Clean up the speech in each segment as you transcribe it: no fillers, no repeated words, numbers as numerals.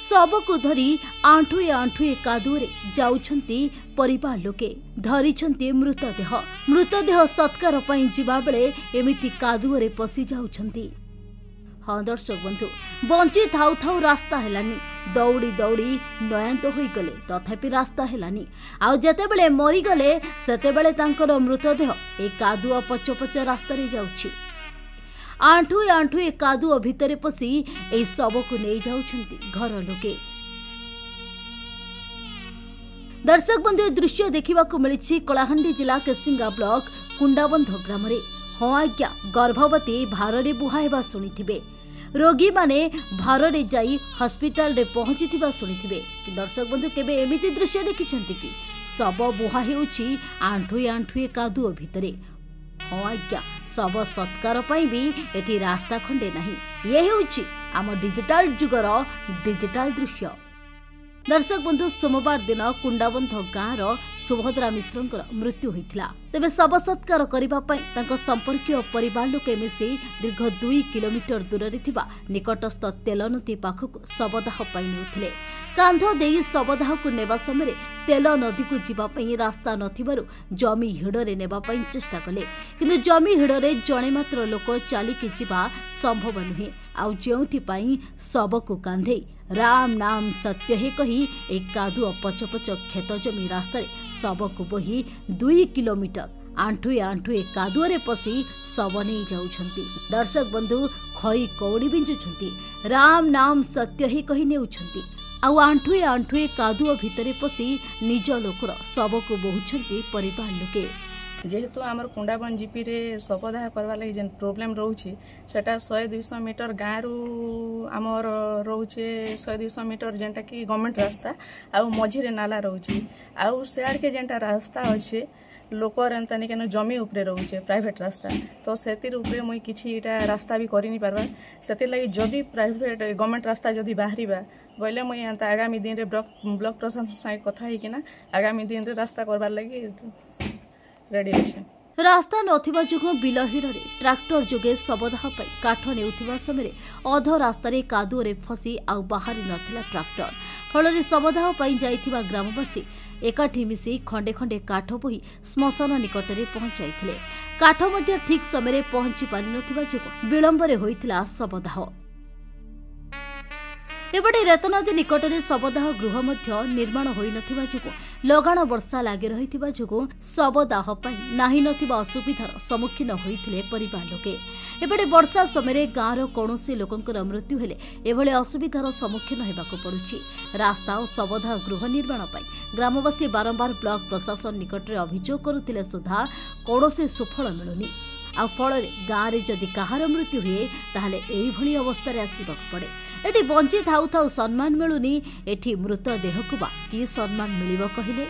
शव को धरी आंठुए आंठुए कादुरे जाउछंती परिवार लोके धरिछंती मृतदेह सत्कार पई जिबा बेले एमिति कादुरे पसी जाउछंती। हाँ दर्शक बंधु बंची थाउ थाउ रास्ता हेलानी दौड़ी दौड़ी नयांत होई गले तथापि रास्ता हेलानी आउ जेतेबेले मरी गले सेतेबेले तांकर मृतदेह ए कादुआ पछ रास्ता रे जाउछि। आंठुए आंठुए कादुआ भितरे पसी ए शव को नहीं जाउछंती घर लोके। दर्शक बंधु दृश्य देखा मिली कलाहांडी जिला केसिंगा ब्लॉक कुंडाबंध ग्राम रे। हाँ आज्ञा गर्भवती भारे बुहाइबा शुणिथिबे रोगी माने भारे जाई हॉस्पिटल रे पहुंचीथिबा शुणिथिबे। दर्शक बंधु केबे एमिति दृश्य देखिछंती कि शव बुहा हेउछि आंठुए आंठुए कादुआ भितरे। हाँ आज्ञा शव सत्कार पई भी एठी रास्ता खंडे नहीं। ये हेउछि आम डिजिटल जुगर डिजिटल दृश्य। दर्शक बंधु सोमवार दिन कुंडाबंध गाँव सुभद्रा मिश्र मृत्यु होता। तेबे शव सत्कार करने संपर्कीय परिवार लोके मिसी दीर्घ 2 किलोमीटर दूर निकटस्थ तेलनदी पाखक शवदाह नेउथिले। कांध देई शवदाह को नेबा समय तेल नदी को जीवाई रास्ता नथिबारु जमी हिड़े नेबाई चेष्टा कले किंतु जमी हिड़े जणे मात्र लोक चालिकी जीवा संभव नुहे। आउ जेउथिपाई शव को कांधे राम नाम सत्य हे कही एक कादुआ पछपछ खेत जमी रास्ता शव को बोही 2 किलोमीटर आंठुए आंठुए कादुआरे पसी शव नहीं जाउछंती। दर्शक बंधु खई कौड़ी बिंजुछंती राम नाम सत्य हे कही नेउछंती आउ आंठुए आंठुए कादुआ भितरे पसी निज लोकर शव को बोहुछंती परिवार लोके। जेहेतु आमर कुंडाबन जीपी रे शवदाह करवा लगी जेन प्रोब्लेम रोचे सेटा 100-200 मीटर गाँव आमर रोचे 100-200 मीटर जेनटा कि गवर्नमेंट रास्ता आउ मझिरे नाला रोचे आउ सियाड़ के जेनटा रास्ता अच्छे लोकर एंता निकेन जमी उपरे रोचे प्राइवेट रास्ता तो सेतिर उपरे मुई किछि इटा रास्ता भी करि नि पारबा। सेतिर लगी जदि प्राइवेट गवर्नमेंट रास्ता जदि बाहरिबा बोले मुई एंता आगामी दिन रे ब्लॉक प्रशासन साइ कथा ही किना आगामी दिन रे रास्ता करबार लगी रेडी अछि। रास्ता नथिबा जुगो बिलहिरे ट्रैक्टर जोगे शवदाह पई काठ नेउथिबा समय अध रास्ता रे कादुरे फसी आउ बाहरी नथिला ट्रैक्टर फल शवदाह पई जाइथिबा ग्रामवासी एकाठी मिसी खंडे खंडे काठ बोही श्मशान निकटरे पहुंचाइथिले। काठ मध्य ठीक समय पहुंची पारि नथिबा जुगो विलंबरे होइथिला शवदाह। एपटे रेतनदी निकटरे शवदाह गृह मध्य निर्माण होई नथिबा जुगो लगाण वर्षा लागि रहिथिबा जुगो शवदाह पई नाही नथिबा असुविधार सम्मुखीन होइथिले परिवार लोके। एपटे वर्षा समय गाँवर कौनसी लोकंकर मृत्यु हेले एभले असुविधार सम्मुखीन हेबाको पड़ुछि। रास्ता और शवदाह गृह निर्माण पई ग्रामवासी बारंबार ब्लॉक प्रशासन निकटरे अभियोग करुथिले सुधा कौनसी सुफल मिलुनी। आ फल गाँव में जदि कहार मृत्यु हुए ताहले एही भली अवस्था आसबाक पड़े। एटी बंची थाउ थाउ सम्मान मिलुनी एठी मृतदेह को बा कि सम्मान मिलिबो कहिले।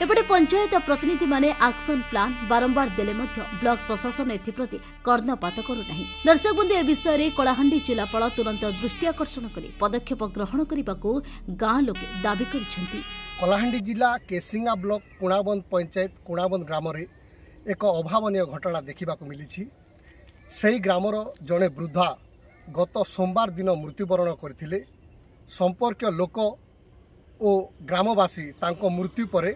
एपटे पंचायत प्रतिनिधि माने एक्शन प्लान बारंबार देले मध्य ब्लॉक प्रशासन एथिप्रति कर्णपात करूनाही। दर्शक बंधु ए विषय रे कलाहांडी जिलापाल तुरंत दृष्टि आकर्षण करी पदक्षेप ग्रहण करने गाँ लोके दाबी करिसेंती। कलाहांडी जिला केसिंगा ब्लॉक कुणाबंध पंचायत कुणाबंध ग्राम रे एक अभावनीय घटना देखा मिली। सही ग्रामर जड़े वृद्धा गत सोमवार दिन मृत्युवरण करथिले। संपर्क लोक और ग्रामवासी तांको मृत्यु पर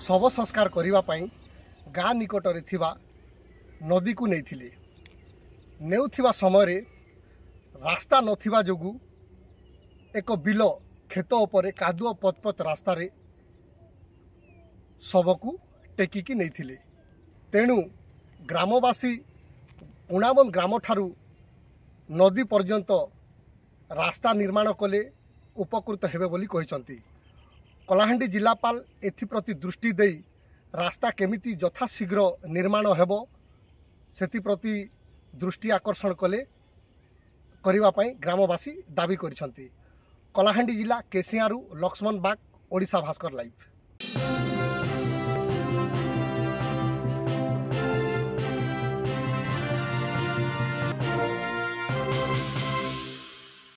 शव संस्कार करिबा पई गाँ निकटरे थिबा नदी को नेथिले। नेउथिबा समय रास्ता नथिबा जोगु एक बिल खेत उपरे कादुआ पथपथ रास्ता रे शव को टेकिकी नेथिले। तेणु ग्रामवासी कुणाबंध ग्राम ठारू नदी पर्यंत रास्ता निर्माण कले उपकृत हेबे बोली कहिसंती। कलाहांडी जिलापाल एथिप्रति दृष्टि देई रास्ता केमिति यथाशीघ्र निर्माण हेबो सेथिप्रति दृष्टि आकर्षण कले करिबा पई ग्रामवासी दाबी करिसंती। कलाहांडी जिला केसियारू लक्ष्मण बाग ओडिशा भास्कर लाइव।